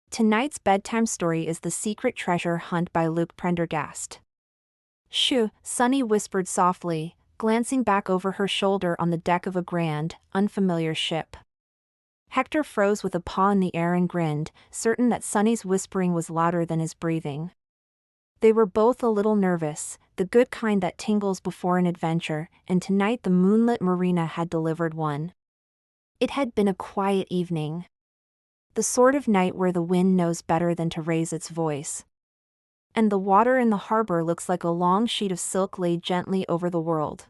Tonight's bedtime story is The Secret Treasure Hunt by Luke Prendergast. Shoo, Sunny whispered softly, glancing back over her shoulder on the deck of a grand, unfamiliar ship. Hector froze with a paw in the air and grinned, certain that Sunny's whispering was louder than his breathing. They were both a little nervous, the good kind that tingles before an adventure, and tonight the moonlit marina had delivered one. It had been a quiet evening. The sort of night where the wind knows better than to raise its voice. And the water in the harbor looks like a long sheet of silk laid gently over the world.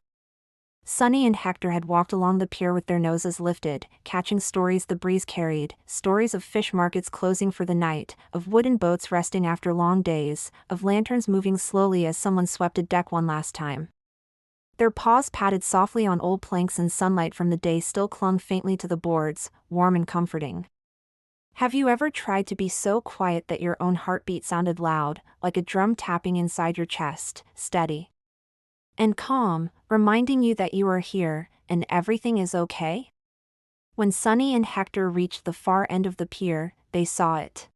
Sunny and Hector had walked along the pier with their noses lifted, catching stories the breeze carried, stories of fish markets closing for the night, of wooden boats resting after long days, of lanterns moving slowly as someone swept a deck one last time. Their paws patted softly on old planks and sunlight from the day still clung faintly to the boards, warm and comforting. Have you ever tried to be so quiet that your own heartbeat sounded loud, like a drum tapping inside your chest, steady and calm, reminding you that you are here, and everything is okay? When Sunny and Hector reached the far end of the pier, they saw it.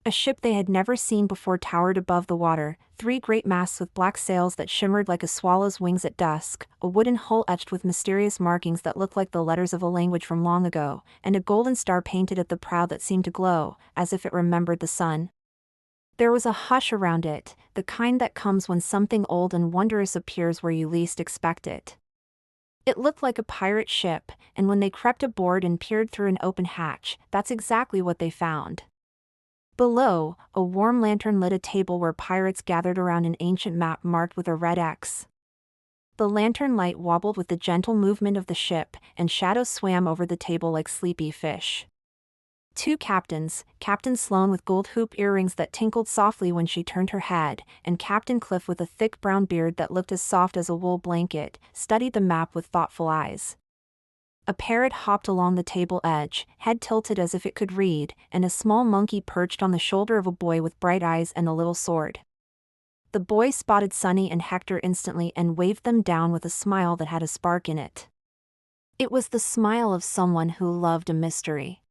A ship they had never seen before towered above the water, 3 great masts with black sails that shimmered like a swallow's wings at dusk, a wooden hull etched with mysterious markings that looked like the letters of a language from long ago, and a golden star painted at the prow that seemed to glow, as if it remembered the sun. There was a hush around it, the kind that comes when something old and wondrous appears where you least expect it. It looked like a pirate ship, and when they crept aboard and peered through an open hatch, that's exactly what they found. Below, a warm lantern lit a table where pirates gathered around an ancient map marked with a red X. The lantern light wobbled with the gentle movement of the ship, and shadows swam over the table like sleepy fish. 2 captains, Captain Sloane with gold hoop earrings that tinkled softly when she turned her head, and Captain Cliff with a thick brown beard that looked as soft as a wool blanket, studied the map with thoughtful eyes. A parrot hopped along the table edge, head tilted as if it could read, and a small monkey perched on the shoulder of a boy with bright eyes and a little sword. The boy spotted Sunny and Hector instantly and waved them down with a smile that had a spark in it. It was the smile of someone who loved a mystery.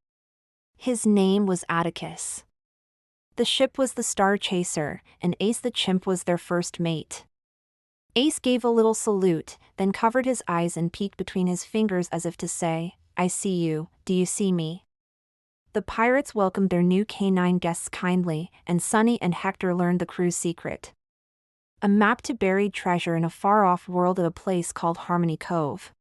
His name was Atticus. The ship was the Star Chaser, and Ace the chimp was their first mate. Ace gave a little salute, then covered his eyes and peeked between his fingers as if to say, "I see you, do you see me?" The pirates welcomed their new canine guests kindly, and Sunny and Hector learned the crew's secret. A map to buried treasure in a far-off world at a place called Harmony Cove.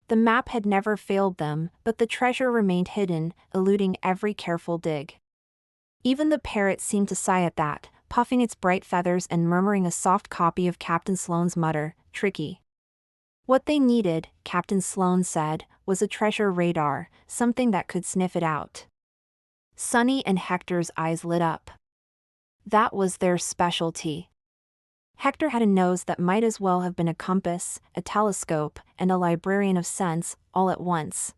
The map had never failed them, but the treasure remained hidden, eluding every careful dig. Even the parrot seemed to sigh at that, puffing its bright feathers and murmuring a soft copy of Captain Sloane's mutter, "Tricky." What they needed, Captain Sloane said, was a treasure radar, something that could sniff it out. Sunny and Hector's eyes lit up. That was their specialty. Hector had a nose that might as well have been a compass, a telescope, and a librarian of sense, all at once.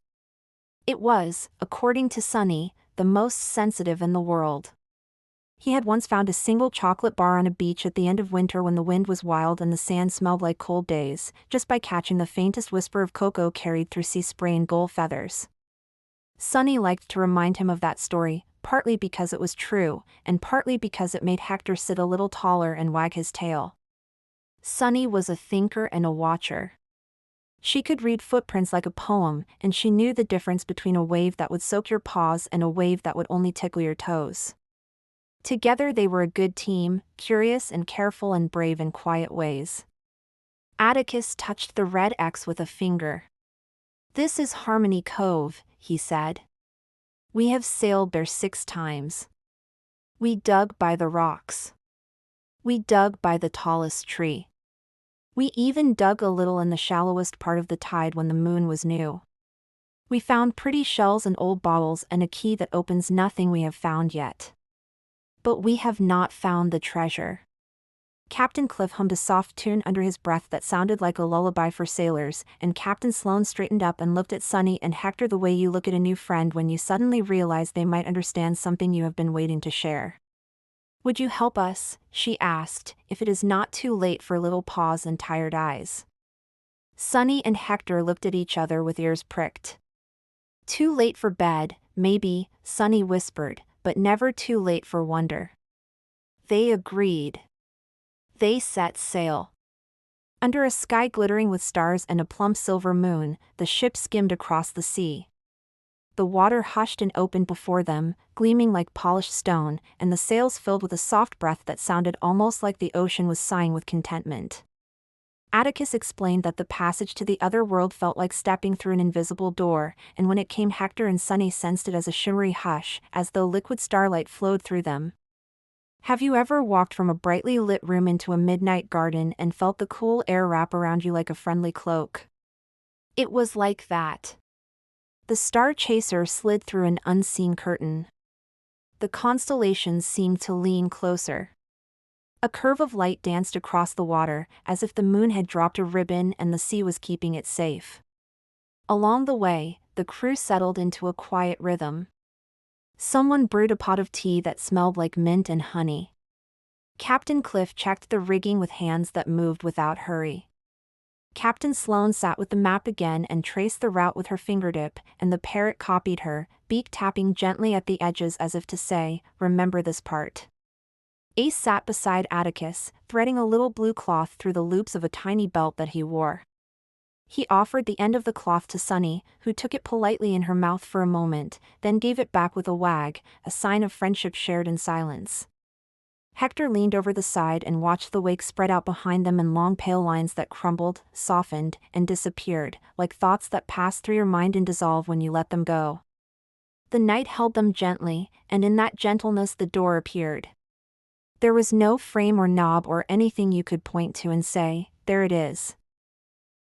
It was, according to Sunny, the most sensitive in the world. He had once found a single chocolate bar on a beach at the end of winter when the wind was wild and the sand smelled like cold days, just by catching the faintest whisper of cocoa carried through sea spray and gull feathers. Sunny liked to remind him of that story, partly because it was true, and partly because it made Hector sit a little taller and wag his tail. Sunny was a thinker and a watcher. She could read footprints like a poem, and she knew the difference between a wave that would soak your paws and a wave that would only tickle your toes. Together they were a good team, curious and careful and brave in quiet ways. Atticus touched the red X with a finger. "This is Harmony Cove," he said. "We have sailed there 6 times. We dug by the rocks. We dug by the tallest tree. We even dug a little in the shallowest part of the tide when the moon was new. We found pretty shells and old bottles and a key that opens nothing we have found yet. But we have not found the treasure." Captain Cliff hummed a soft tune under his breath that sounded like a lullaby for sailors, and Captain Sloane straightened up and looked at Sunny and Hector the way you look at a new friend when you suddenly realize they might understand something you have been waiting to share. "Would you help us," she asked, "if it is not too late for little paws and tired eyes?" Sunny and Hector looked at each other with ears pricked. "Too late for bed, maybe," Sunny whispered, but never too late for wonder. They agreed. They set sail. Under a sky glittering with stars and a plump silver moon, the ship skimmed across the sea. The water hushed and opened before them, gleaming like polished stone, and the sails filled with a soft breath that sounded almost like the ocean was sighing with contentment. Atticus explained that the passage to the other world felt like stepping through an invisible door, and when it came Hector and Sunny sensed it as a shimmery hush, as though liquid starlight flowed through them. Have you ever walked from a brightly lit room into a midnight garden and felt the cool air wrap around you like a friendly cloak? It was like that. The star chaser slid through an unseen curtain. The constellations seemed to lean closer. A curve of light danced across the water, as if the moon had dropped a ribbon and the sea was keeping it safe. Along the way, the crew settled into a quiet rhythm. Someone brewed a pot of tea that smelled like mint and honey. Captain Cliff checked the rigging with hands that moved without hurry. Captain Sloane sat with the map again and traced the route with her fingertip, and the parrot copied her, beak tapping gently at the edges as if to say, "Remember this part." Ace sat beside Atticus, threading a little blue cloth through the loops of a tiny belt that he wore. He offered the end of the cloth to Sunny, who took it politely in her mouth for a moment, then gave it back with a wag, a sign of friendship shared in silence. Hector leaned over the side and watched the wake spread out behind them in long pale lines that crumbled, softened, and disappeared, like thoughts that pass through your mind and dissolve when you let them go. The night held them gently, and in that gentleness the door appeared. There was no frame or knob or anything you could point to and say, "There it is."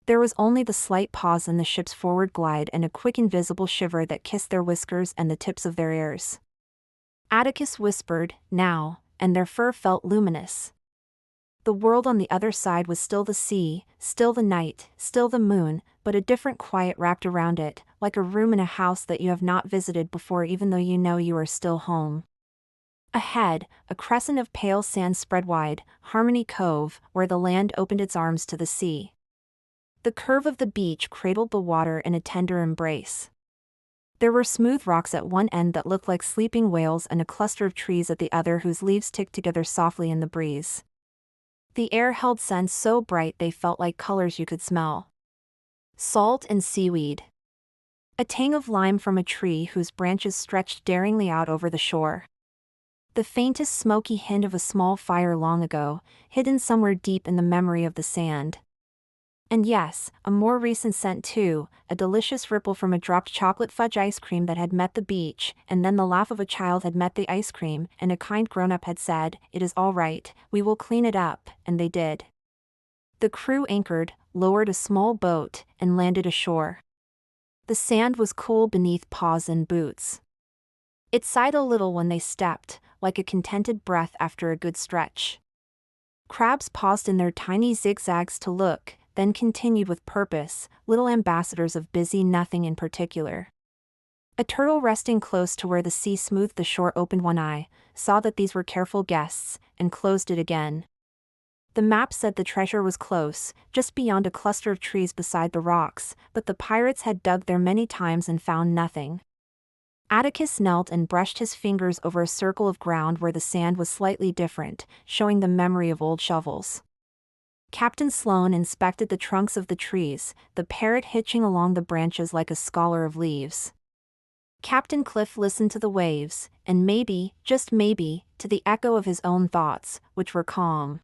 There was only the slight pause in the ship's forward glide and a quick invisible shiver that kissed their whiskers and the tips of their ears. Atticus whispered, "Now," and their fur felt luminous. The world on the other side was still the sea, still the night, still the moon, but a different quiet wrapped around it, like a room in a house that you have not visited before even though you know you are still home. Ahead, a crescent of pale sand spread wide, Harmony Cove, where the land opened its arms to the sea. The curve of the beach cradled the water in a tender embrace. There were smooth rocks at one end that looked like sleeping whales and a cluster of trees at the other whose leaves ticked together softly in the breeze. The air held scents so bright they felt like colors you could smell. Salt and seaweed. A tang of lime from a tree whose branches stretched daringly out over the shore. The faintest smoky hint of a small fire long ago, hidden somewhere deep in the memory of the sand. And yes, a more recent scent too, a delicious ripple from a dropped chocolate fudge ice cream that had met the beach, and then the laugh of a child had met the ice cream, and a kind grown-up had said, "It is all right, we will clean it up," and they did. The crew anchored, lowered a small boat, and landed ashore. The sand was cool beneath paws and boots. It sighed a little when they stepped, like a contented breath after a good stretch. Crabs paused in their tiny zigzags to look, then continued with purpose, little ambassadors of busy nothing in particular. A turtle resting close to where the sea smoothed the shore opened one eye, saw that these were careful guests, and closed it again. The map said the treasure was close, just beyond a cluster of trees beside the rocks, but the pirates had dug there many times and found nothing. Atticus knelt and brushed his fingers over a circle of ground where the sand was slightly different, showing the memory of old shovels. Captain Sloane inspected the trunks of the trees, the parrot hitching along the branches like a scholar of leaves. Captain Cliff listened to the waves, and maybe, just maybe, to the echo of his own thoughts, which were calm.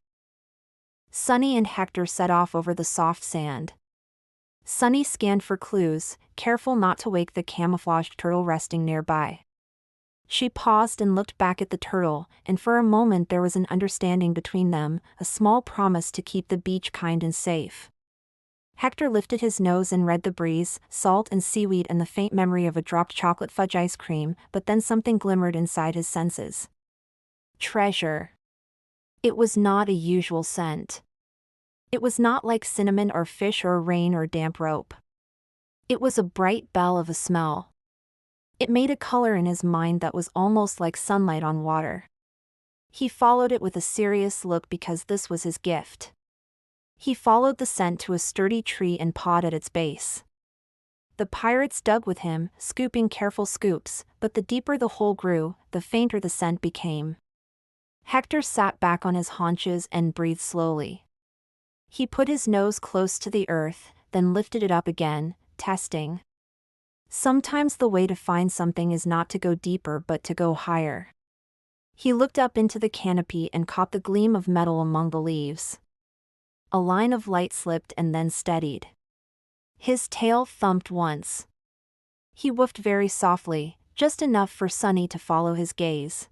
Sunny and Hector set off over the soft sand. Sunny scanned for clues, careful not to wake the camouflaged turtle resting nearby. She paused and looked back at the turtle, and for a moment there was an understanding between them, a small promise to keep the beach kind and safe. Hector lifted his nose and read the breeze, salt and seaweed and the faint memory of a dropped chocolate fudge ice cream, but then something glimmered inside his senses. Treasure. It was not a usual scent. It was not like cinnamon or fish or rain or damp rope. It was a bright bell of a smell. It made a color in his mind that was almost like sunlight on water. He followed it with a serious look because this was his gift. He followed the scent to a sturdy tree and pawed at its base. The pirates dug with him, scooping careful scoops, but the deeper the hole grew, the fainter the scent became. Hector sat back on his haunches and breathed slowly. He put his nose close to the earth, then lifted it up again, testing. Sometimes the way to find something is not to go deeper but to go higher. He looked up into the canopy and caught the gleam of metal among the leaves. A line of light slipped and then steadied. His tail thumped once. He woofed very softly, just enough for Sunny to follow his gaze.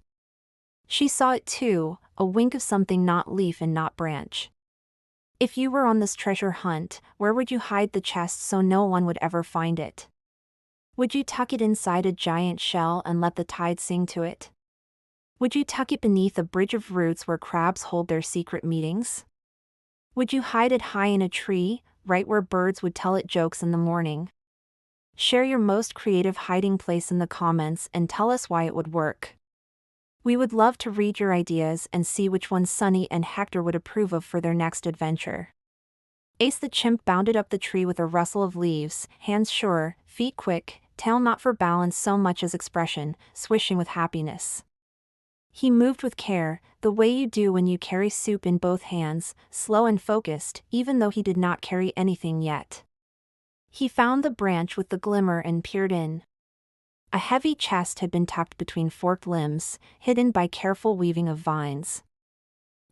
She saw it too, a wink of something not leaf and not branch. If you were on this treasure hunt, where would you hide the chest so no one would ever find it? Would you tuck it inside a giant shell and let the tide sing to it? Would you tuck it beneath a bridge of roots where crabs hold their secret meetings? Would you hide it high in a tree, right where birds would tell it jokes in the morning? Share your most creative hiding place in the comments and tell us why it would work. We would love to read your ideas and see which ones Sunny and Hector would approve of for their next adventure. Ace the chimp bounded up the tree with a rustle of leaves, hands sure, feet quick, tail not for balance so much as expression, swishing with happiness. He moved with care, the way you do when you carry soup in both hands, slow and focused, even though he did not carry anything yet. He found the branch with the glimmer and peered in. A heavy chest had been tucked between forked limbs, hidden by careful weaving of vines.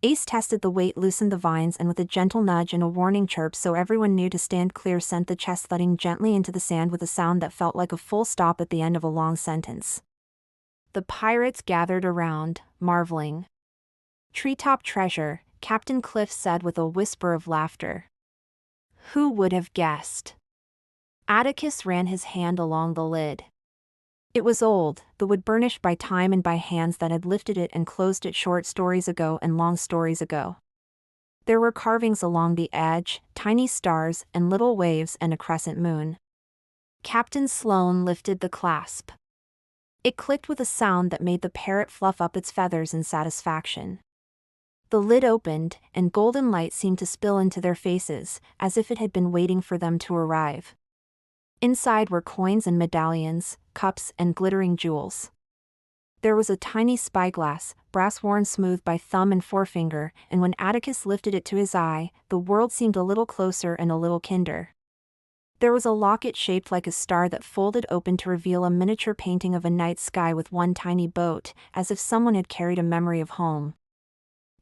Ace tested the weight, loosened the vines, and with a gentle nudge and a warning chirp so everyone knew to stand clear, sent the chest thudding gently into the sand with a sound that felt like a full stop at the end of a long sentence. The pirates gathered around, marveling. "Treetop treasure," Captain Cliff said with a whisper of laughter. "Who would have guessed?" Atticus ran his hand along the lid. It was old, the wood burnished by time and by hands that had lifted it and closed it short stories ago and long stories ago. There were carvings along the edge, tiny stars and little waves and a crescent moon. Captain Sloane lifted the clasp. It clicked with a sound that made the parrot fluff up its feathers in satisfaction. The lid opened, and golden light seemed to spill into their faces, as if it had been waiting for them to arrive. Inside were coins and medallions, cups and glittering jewels. There was a tiny spyglass, brass worn smooth by thumb and forefinger, and when Atticus lifted it to his eye, the world seemed a little closer and a little kinder. There was a locket shaped like a star that folded open to reveal a miniature painting of a night sky with one tiny boat, as if someone had carried a memory of home.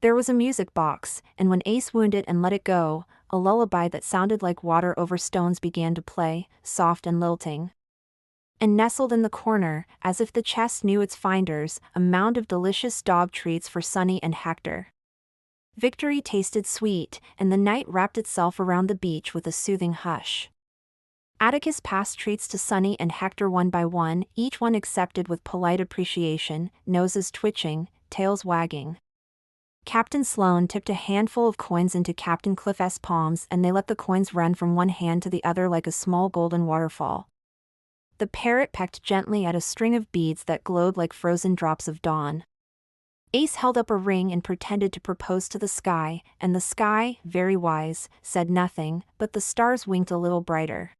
There was a music box, and when Ace wound it and let it go, a lullaby that sounded like water over stones began to play, soft and lilting. And nestled in the corner, as if the chest knew its finders, a mound of delicious dog treats for Sunny and Hector. Victory tasted sweet, and the night wrapped itself around the beach with a soothing hush. Atticus passed treats to Sunny and Hector one by one, each one accepted with polite appreciation, noses twitching, tails wagging. Captain Sloane tipped a handful of coins into Captain Cliff's palms, and they let the coins run from one hand to the other like a small golden waterfall. The parrot pecked gently at a string of beads that glowed like frozen drops of dawn. Ace held up a ring and pretended to propose to the sky, and the sky, very wise, said nothing, but the stars winked a little brighter.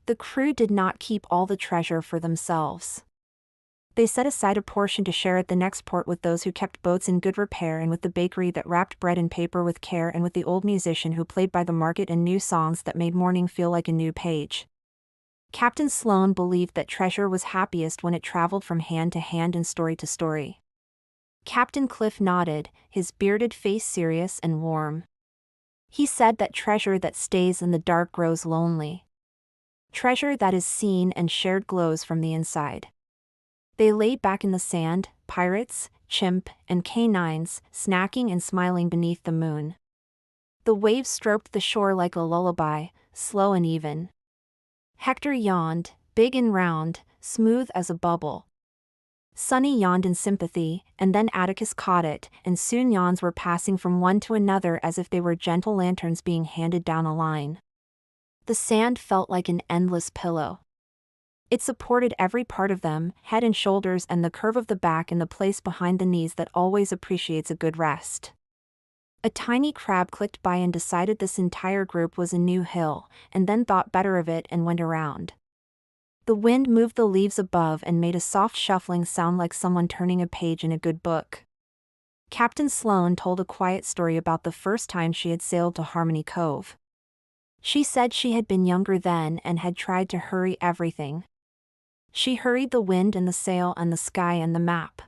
The crew did not keep all the treasure for themselves. They set aside a portion to share at the next port with those who kept boats in good repair, and with the bakery that wrapped bread in paper with care, and with the old musician who played by the market and new songs that made morning feel like a new page. Captain Sloane believed that treasure was happiest when it traveled from hand to hand and story to story. Captain Cliff nodded, his bearded face serious and warm. He said that treasure that stays in the dark grows lonely. Treasure that is seen and shared glows from the inside. They lay back in the sand, pirates, chimp, and canines, snacking and smiling beneath the moon. The waves stroked the shore like a lullaby, slow and even. Hector yawned, big and round, smooth as a bubble. Sunny yawned in sympathy, and then Atticus caught it, and soon yawns were passing from one to another as if they were gentle lanterns being handed down a line. The sand felt like an endless pillow. It supported every part of them, head and shoulders and the curve of the back and the place behind the knees that always appreciates a good rest. A tiny crab clicked by and decided this entire group was a new hill, and then thought better of it and went around. The wind moved the leaves above and made a soft shuffling sound like someone turning a page in a good book. Captain Sloane told a quiet story about the first time she had sailed to Harmony Cove. She said she had been younger then and had tried to hurry everything. She hurried the wind and the sail and the sky and the map.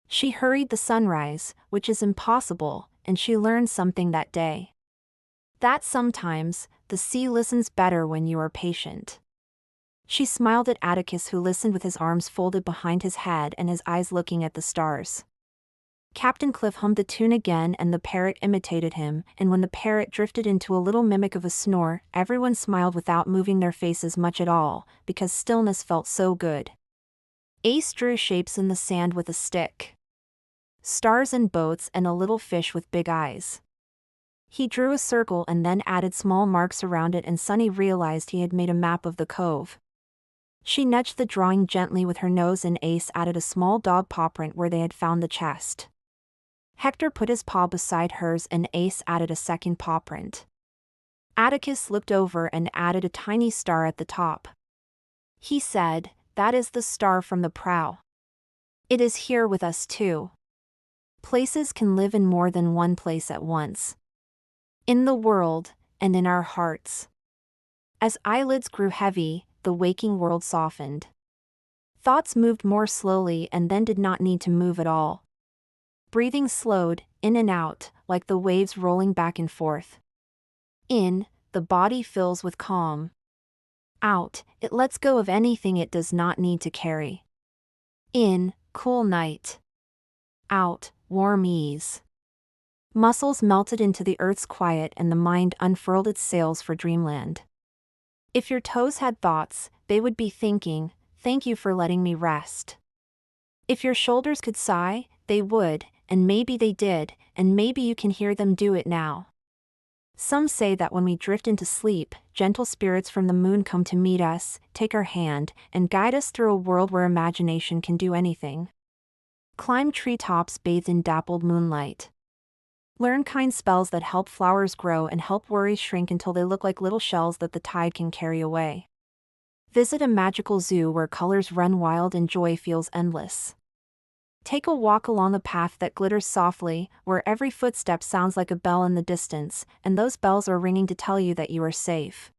She hurried the sunrise, which is impossible, and she learned something that day. That sometimes, the sea listens better when you are patient. She smiled at Atticus, who listened with his arms folded behind his head and his eyes looking at the stars. Captain Cliff hummed the tune again and the parrot imitated him, and when the parrot drifted into a little mimic of a snore, everyone smiled without moving their faces much at all, because stillness felt so good. Ace drew shapes in the sand with a stick. Stars and boats and a little fish with big eyes. He drew a circle and then added small marks around it, and Sunny realized he had made a map of the cove. She nudged the drawing gently with her nose and Ace added a small dog paw print where they had found the chest. Hector put his paw beside hers and Ace added a second paw print. Atticus looked over and added a tiny star at the top. He said, "That is the star from the prow. It is here with us too." Places can live in more than one place at once. In the world, and in our hearts. As eyelids grew heavy, the waking world softened. Thoughts moved more slowly and then did not need to move at all. Breathing slowed, in and out, like the waves rolling back and forth. In, the body fills with calm. Out, it lets go of anything it does not need to carry. In, cool night. Out, warm ease. Muscles melted into the earth's quiet and the mind unfurled its sails for dreamland. If your toes had thoughts, they would be thinking, "Thank you for letting me rest." If your shoulders could sigh, they would, and maybe they did, and maybe you can hear them do it now. Some say that when we drift into sleep, gentle spirits from the moon come to meet us, take our hand, and guide us through a world where imagination can do anything. Climb treetops bathed in dappled moonlight. Learn kind spells that help flowers grow and help worries shrink until they look like little shells that the tide can carry away. Visit a magical zoo where colors run wild and joy feels endless. Take a walk along a path that glitters softly, where every footstep sounds like a bell in the distance, and those bells are ringing to tell you that you are safe.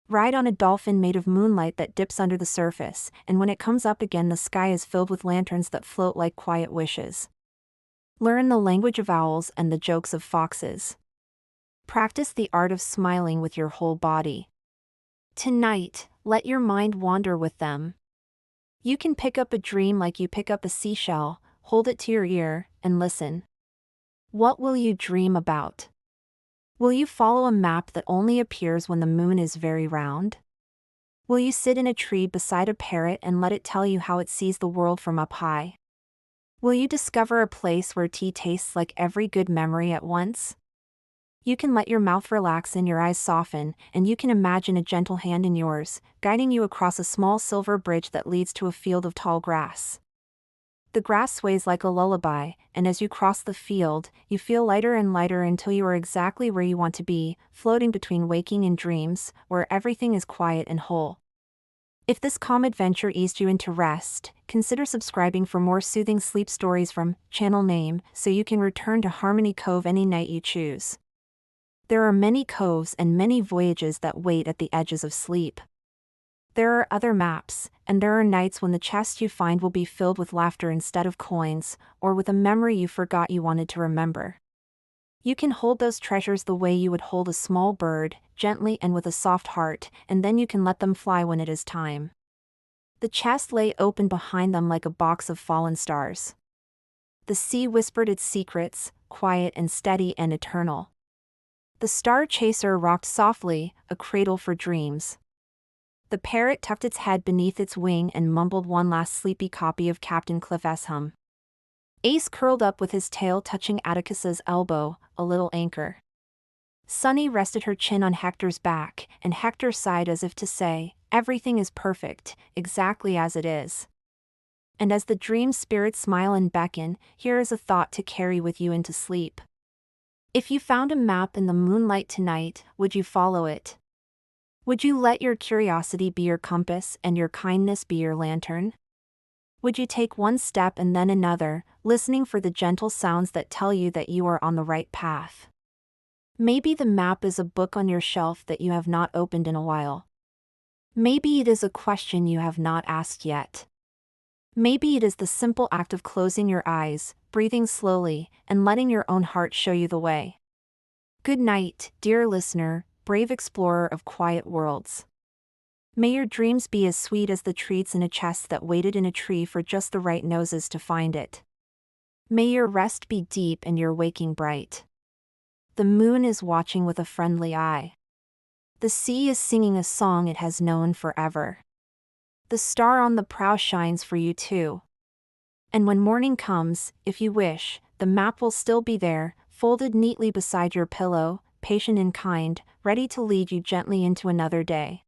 Ride on a dolphin made of moonlight that dips under the surface, and when it comes up again the sky is filled with lanterns that float like quiet wishes. Learn the language of owls and the jokes of foxes. Practice the art of smiling with your whole body. Tonight, let your mind wander with them. You can pick up a dream like you pick up a seashell, hold it to your ear, and listen. What will you dream about? Will you follow a map that only appears when the moon is very round? Will you sit in a tree beside a parrot and let it tell you how it sees the world from up high? Will you discover a place where tea tastes like every good memory at once? You can let your mouth relax and your eyes soften, and you can imagine a gentle hand in yours, guiding you across a small silver bridge that leads to a field of tall grass. The grass sways like a lullaby, and as you cross the field, you feel lighter and lighter until you are exactly where you want to be, floating between waking and dreams, where everything is quiet and whole. If this calm adventure eased you into rest, consider subscribing for more soothing sleep stories from channel name so you can return to Harmony Cove any night you choose. There are many coves and many voyages that wait at the edges of sleep. There are other maps, and there are nights when the chest you find will be filled with laughter instead of coins, or with a memory you forgot you wanted to remember. You can hold those treasures the way you would hold a small bird, gently and with a soft heart, and then you can let them fly when it is time. The chest lay open behind them like a box of fallen stars. The sea whispered its secrets, quiet and steady and eternal. The star chaser rocked softly, a cradle for dreams. The parrot tucked its head beneath its wing and mumbled one last sleepy copy of Captain Cliff's hum. Ace curled up with his tail touching Atticus's elbow, a little anchor. Sunny rested her chin on Hector's back, and Hector sighed as if to say, "Everything is perfect, exactly as it is." And as the dream spirits smile and beckon, here is a thought to carry with you into sleep. If you found a map in the moonlight tonight, would you follow it? Would you let your curiosity be your compass and your kindness be your lantern? Would you take one step and then another, listening for the gentle sounds that tell you that you are on the right path? Maybe the map is a book on your shelf that you have not opened in a while. Maybe it is a question you have not asked yet. Maybe it is the simple act of closing your eyes, breathing slowly, and letting your own heart show you the way. Good night, dear listener, brave explorer of quiet worlds. May your dreams be as sweet as the treats in a chest that waited in a tree for just the right noses to find it. May your rest be deep and your waking bright. The moon is watching with a friendly eye. The sea is singing a song it has known forever. The star on the prow shines for you too. And when morning comes, if you wish, the map will still be there, folded neatly beside your pillow, patient and kind, ready to lead you gently into another day.